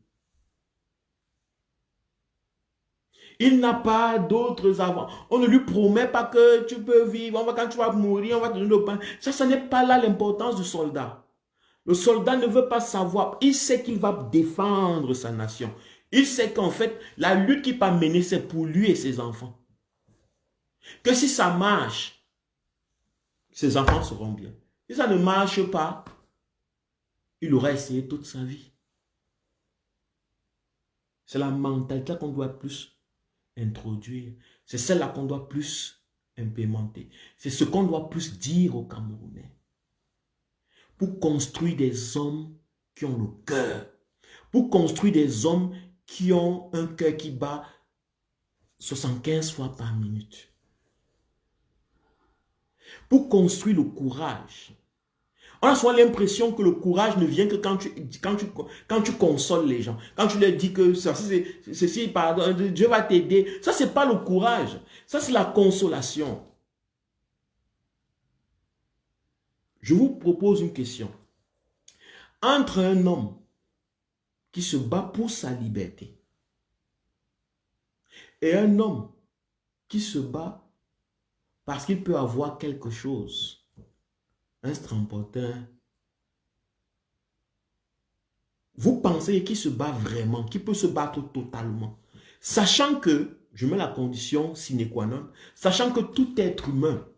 Il n'a pas d'autres avant. On ne lui promet pas que tu peux vivre. Quand tu vas mourir, on va te donner le pain. Ça n'est pas là l'importance du soldat. Le soldat ne veut pas savoir. Il sait qu'il va défendre sa nation. Il sait qu'en fait, la lutte qu'il va mener, c'est pour lui et ses enfants. Que si ça marche, ses enfants seront bien. Si ça ne marche pas, il aura essayé toute sa vie. C'est la mentalité qu'on doit plus introduire. C'est celle-là qu'on doit plus implémenter. C'est ce qu'on doit plus dire aux Camerounais. Pour construire des hommes qui ont le cœur. Pour construire des hommes qui ont un cœur qui bat 75 fois par minute. Pour construire le courage. On a souvent l'impression que le courage ne vient que quand tu consoles les gens. Quand tu leur dis que ceci, pardon, Dieu va t'aider. Ça, ce n'est pas le courage. Ça, c'est la consolation. Je vous propose une question. Entre un homme qui se bat pour sa liberté et un homme qui se bat parce qu'il peut avoir quelque chose, un strapontin, vous pensez qu'il se bat vraiment, qu'il peut se battre totalement, sachant que, je mets la condition sine qua non, sachant que tout être humain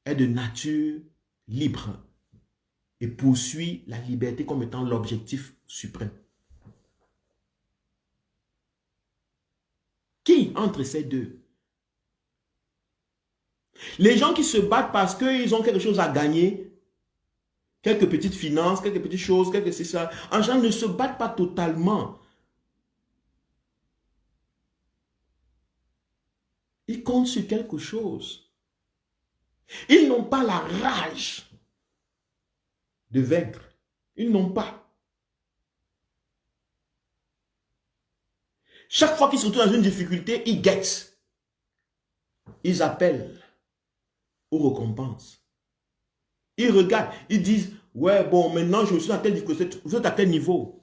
est de nature libre et poursuit la liberté comme étant l'objectif suprême. Qui entre ces deux? Les gens qui se battent parce qu'ils ont quelque chose à gagner, quelques petites finances, quelques petites choses, quelques c'est ça, en général ne se battent pas totalement. Ils comptent sur quelque chose. Ils n'ont pas la rage de vaincre. Ils n'ont pas. Chaque fois qu'ils se retrouvent dans une difficulté, ils guettent. Ils appellent aux récompenses. Ils regardent, ils disent, ouais, bon, maintenant je suis à tel niveau. Vous êtes à quel niveau?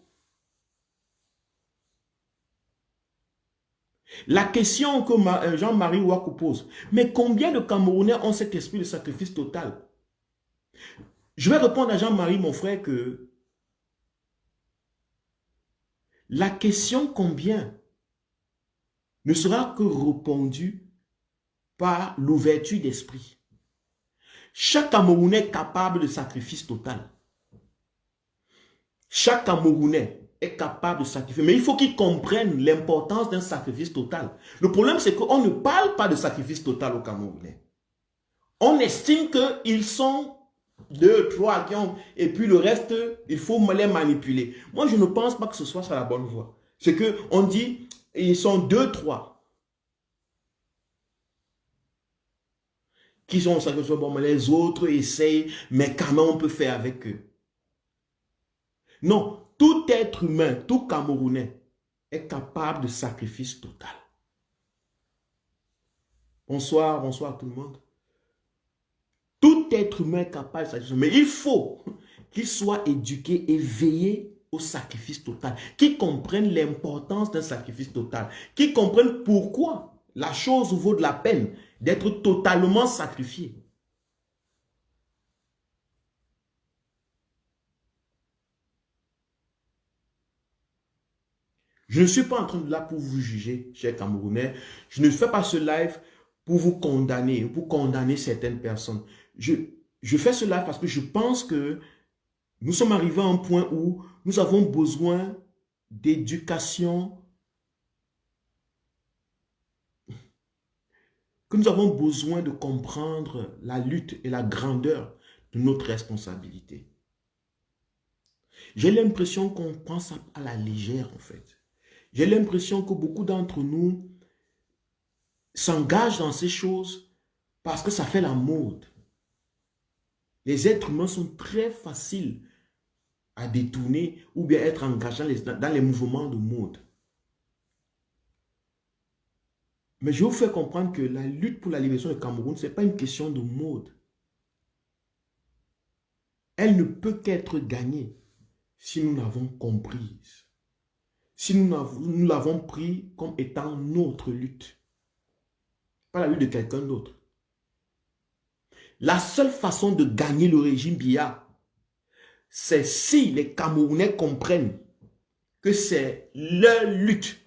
La question que Jean-Marie Ouakou pose, mais combien de Camerounais ont cet esprit de sacrifice total? Je vais répondre à Jean-Marie, mon frère, que la question combien ne sera que répondue par l'ouverture d'esprit. Chaque Camerounais est capable de sacrifice total. Chaque Camerounais est capable de sacrifier. Mais il faut qu'ils comprennent l'importance d'un sacrifice total. Le problème, c'est qu'on ne parle pas de sacrifice total aux Camerounais. On estime qu'ils sont 2, 3 qui ont... Et puis le reste, il faut les manipuler. Moi, je ne pense pas que ce soit sur la bonne voie. C'est qu'on dit, ils sont 2, 3. Qui sont sacrifiés. Bon, mais les autres essayent, mais comment on peut faire avec eux? Non, tout être humain, tout Camerounais est capable de sacrifice total. Bonsoir, bonsoir tout le monde. Tout être humain est capable de sacrifice, mais il faut qu'il soit éduqué et veillé au sacrifice total, qu'il comprenne l'importance d'un sacrifice total, qu'il comprenne pourquoi la chose vaut de la peine d'être totalement sacrifié. Je ne suis pas en train de là pour vous juger, chers Camerounais. Je ne fais pas ce live pour vous condamner, pour condamner certaines personnes. Je fais ce live parce que je pense que nous sommes arrivés à un point où nous avons besoin d'éducation, que nous avons besoin de comprendre la lutte et la grandeur de notre responsabilité. J'ai l'impression qu'on pense à la légère en fait. J'ai l'impression que beaucoup d'entre nous s'engagent dans ces choses parce que ça fait la mode. Les êtres humains sont très faciles à détourner ou bien être engagés dans les mouvements de mode. Mais je vous fais comprendre que la lutte pour la libération du Cameroun, ce n'est pas une question de mode. Elle ne peut qu'être gagnée si nous l'avons comprise. Si nous l'avons pris comme étant notre lutte. Pas la lutte de quelqu'un d'autre. La seule façon de gagner le régime Biya, c'est si les Camerounais comprennent que c'est leur lutte.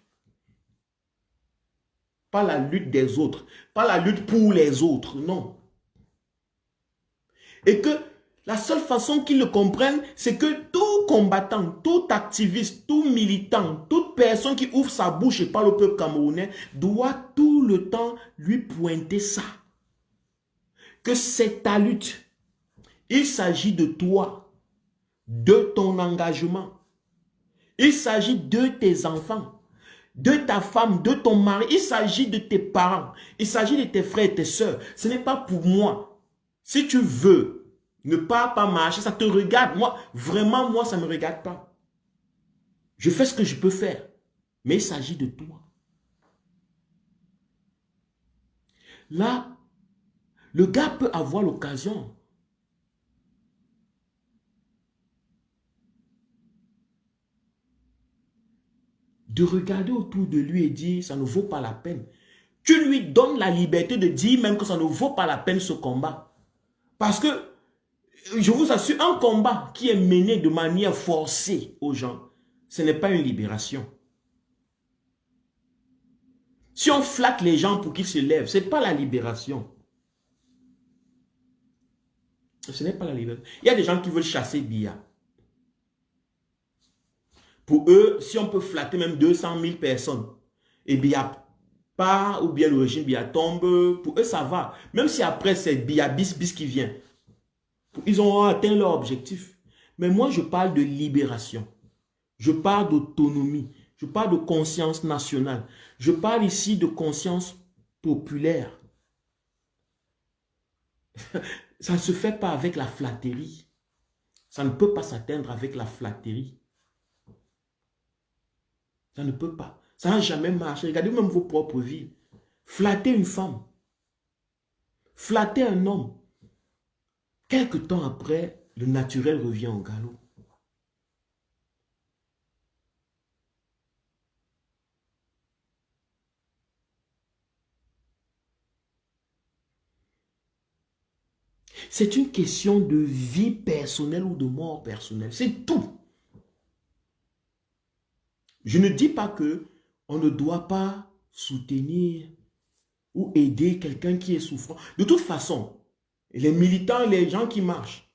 Pas la lutte des autres. Pas la lutte pour les autres, non. Et que la seule façon qu'ils le comprennent, c'est que tout combattant, tout activiste, tout militant, toute personne qui ouvre sa bouche et parle au peuple camerounais doit tout le temps lui pointer ça. Que c'est ta lutte. Il s'agit de toi, de ton engagement. Il s'agit de tes enfants, de ta femme, de ton mari. Il s'agit de tes parents. Il s'agit de tes frères et tes sœurs. Ce n'est pas pour moi. Si tu veux ne pas marcher, ça te regarde. Moi, vraiment, moi, ça ne me regarde pas. Je fais ce que je peux faire. Mais il s'agit de toi. Là, le gars peut avoir l'occasion de regarder autour de lui et dire, ça ne vaut pas la peine. Tu lui donnes la liberté de dire même que ça ne vaut pas la peine ce combat. Parce que, je vous assure, un combat qui est mené de manière forcée aux gens, ce n'est pas une libération. Si on flatte les gens pour qu'ils se lèvent, ce n'est pas la libération. Ce n'est pas la libération. Il y a des gens qui veulent chasser Biya. Pour eux, si on peut flatter même 200 000 personnes, et Biya part, ou bien le régime Biya tombe, pour eux ça va. Même si après c'est Biya bis qui vient. Ils ont atteint leur objectif. Mais moi je parle de libération. Je parle d'autonomie. Je parle de conscience nationale. Je parle ici de conscience populaire. Ça ne se fait pas avec la flatterie. Ça ne peut pas s'atteindre avec la flatterie. Ça ne peut pas. Ça n'a jamais marché. Regardez même vos propres vies. Flatter une femme. Flatter un homme. Quelque temps après, le naturel revient au galop. C'est une question de vie personnelle ou de mort personnelle. C'est tout. Je ne dis pas que on ne doit pas soutenir ou aider quelqu'un qui est souffrant. De toute façon, les militants, les gens qui marchent,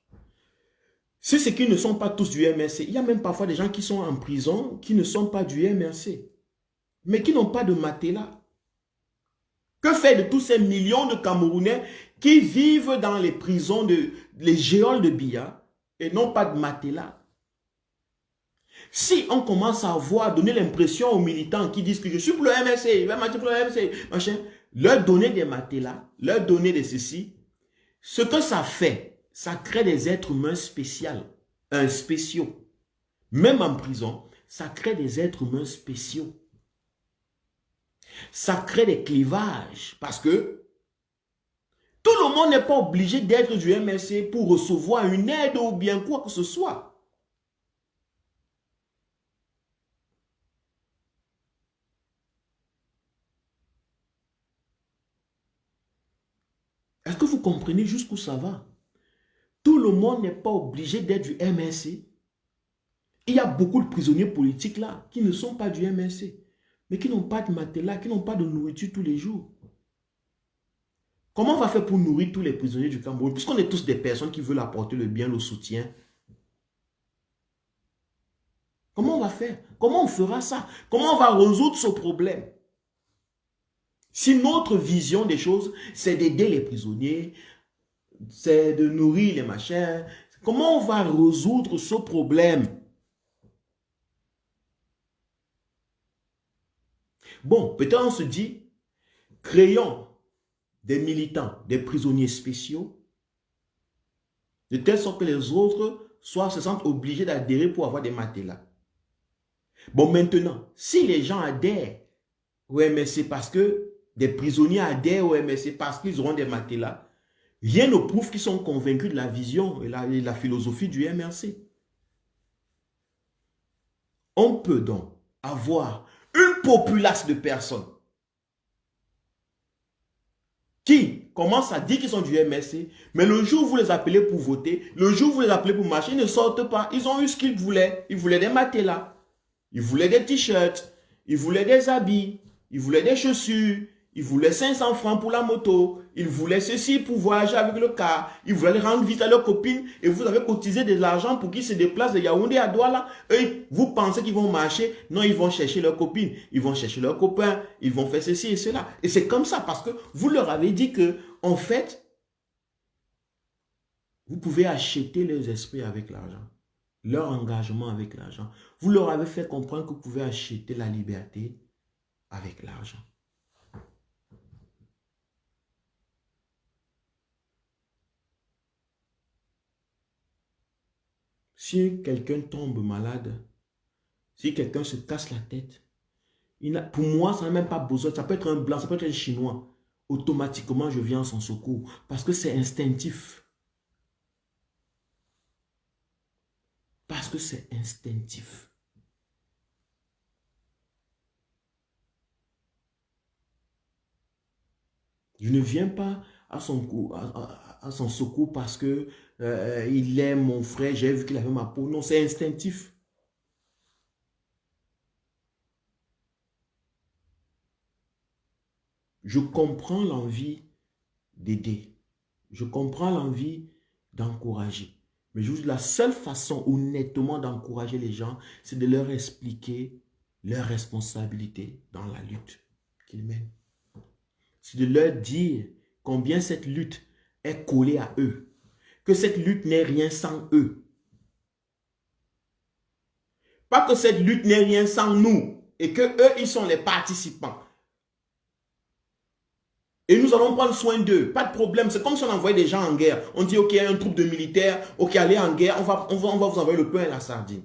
c'est ceux qui ne sont pas tous du MRC. Il y a même parfois des gens qui sont en prison qui ne sont pas du MRC, mais qui n'ont pas de matelas. Que faire de tous ces millions de Camerounais qui vivent dans les prisons, les geôles de Biya et n'ont pas de matelas? Si on commence à donner l'impression aux militants qui disent que je suis pour le MRC, je vais marcher pour le MRC, machin, leur donner des matelas, leur donner des ceci, ce que ça fait, ça crée des êtres humains spéciaux. Même en prison, ça crée des êtres humains spéciaux. Ça crée des clivages parce que tout le monde n'est pas obligé d'être du MRC pour recevoir une aide ou bien quoi que ce soit. Est-ce que vous comprenez jusqu'où ça va? Tout le monde n'est pas obligé d'être du MRC. Il y a beaucoup de prisonniers politiques là qui ne sont pas du MRC, mais qui n'ont pas de matelas, qui n'ont pas de nourriture tous les jours. Comment on va faire pour nourrir tous les prisonniers du Cameroun, puisqu'on est tous des personnes qui veulent apporter le bien, le soutien? Comment on va faire? Comment on fera ça? Comment on va résoudre ce problème? Si notre vision des choses, c'est d'aider les prisonniers, c'est de nourrir les machins, comment on va résoudre ce problème? Bon, peut-être on se dit, créons des militants, des prisonniers spéciaux, de telle sorte que les autres se sentent obligés d'adhérer pour avoir des matelas. Bon, maintenant, si les gens adhèrent au MRC parce que des prisonniers adhèrent au MRC parce qu'ils auront des matelas, rien ne prouve qu'ils sont convaincus de la vision et la philosophie du MRC. On peut donc avoir une populace de personnes qui commencent à dire qu'ils sont du MRC, mais le jour où vous les appelez pour voter, le jour où vous les appelez pour marcher, ils ne sortent pas. Ils ont eu ce qu'ils voulaient. Ils voulaient des matelas, ils voulaient des t-shirts, ils voulaient des habits, ils voulaient des chaussures, ils voulaient 500 francs pour la moto, ils voulaient ceci pour voyager avec le car, ils voulaient rendre visite à leurs copines et vous avez cotisé de l'argent pour qu'ils se déplacent de Yaoundé à Douala. Eux, vous pensez qu'ils vont marcher? Non, ils vont chercher leurs copines, ils vont chercher leurs copains, ils vont faire ceci et cela. Et c'est comme ça parce que vous leur avez dit que, en fait, vous pouvez acheter leurs esprits avec l'argent, leur engagement avec l'argent. Vous leur avez fait comprendre que vous pouvez acheter la liberté avec l'argent. Si quelqu'un tombe malade, si quelqu'un se casse la tête, pour moi, ça n'a même pas besoin. Ça peut être un blanc, ça peut être un chinois. Automatiquement, je viens en son secours. Parce que c'est instinctif. Parce que c'est instinctif. Je ne viens pas à son secours parce que il aime mon frère, j'ai vu qu'il avait ma peau. Non, c'est instinctif. Je comprends l'envie d'aider. Je comprends l'envie d'encourager. Mais juste la seule façon honnêtement d'encourager les gens, c'est de leur expliquer leurs responsabilités dans la lutte qu'ils mènent. c'est de leur dire combien cette lutte est collée à eux. Que cette lutte n'est rien sans eux. Pas que cette lutte n'est rien sans nous. Et que eux, ils sont les participants. Et nous allons prendre soin d'eux. Pas de problème. C'est comme si on envoyait des gens en guerre. On dit, ok, il y a un troupe de militaires. Ok, allez en guerre. On va vous envoyer le pain et la sardine.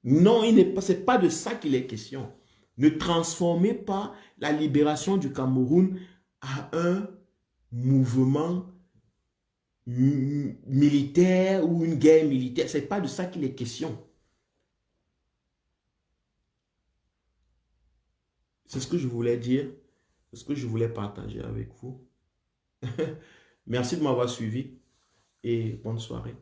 Non, ce n'est pas de ça qu'il est question. Ne transformez pas la libération du Cameroun à un mouvement militaire ou une guerre militaire. Ce n'est pas de ça qu'il est question. C'est ce que je voulais dire. C'est ce que je voulais partager avec vous. Merci de m'avoir suivi et bonne soirée.